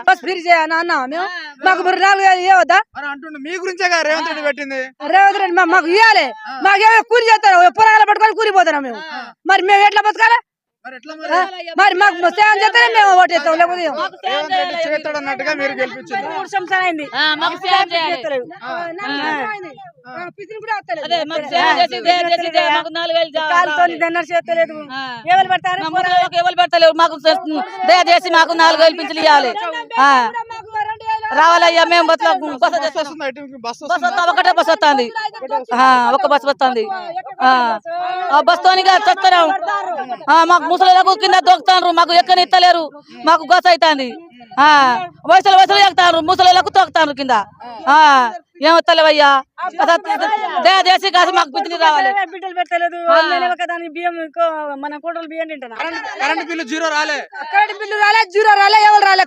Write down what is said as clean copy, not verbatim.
Bus free చేయనా అన్నా మేము మాకు 4,000 ఇవ్వద్దా అంటుండే మీ గురించే రేవంత్ రెడ్డి పెట్టింది. రేవంత్ రెడ్డి మాకు ఇవ్వాలి. మాకు కూలి చేస్తారు, పొలాలు పట్టుకొని కూలిపోతున్నాం మేము. మరి మేము ఎట్లా బతకాలి? మరి మాకు సేవం చేస్తేనే మేము ఓటు చేస్తాం, లేకపోతే చేస్తాడన్నట్టుగా మీరు గెలిపించారు. 3 సంవత్సరాలు అయింది. ఎవరు పెడతలేవు మాకు దయచేసి మాకు 4,000 పింఛన్లు ఇవ్వాలి. రావాలయ్యా మేము ఒకటే బస్ వస్తుంది, ఒక బస్ వస్తుంది. బస్ తోనిగా చస్తున్నాం. మాకు ముసలిలకు కింద దొక్కుతారు, మాకు ఎక్కని ఇస్తలేరు, మాకు గోస అవుతుంది. వయసులు ఎక్కుతారు, ముసలిలకు తొక్కుతారు కింద. ఏమొత్తలేవయ్యా దయచేసి కాదు మాకు పింఛన్లు రావాలి. బిడ్డలు పెట్టలేదు, బియ్యం మన కోటలు బియ్యం తింటున్నా. కరెంట్ బిల్లు జీరో రాలే, కరెంట్ బిల్లు రాలే, జీరో రాలే, ఎవరు రాలే.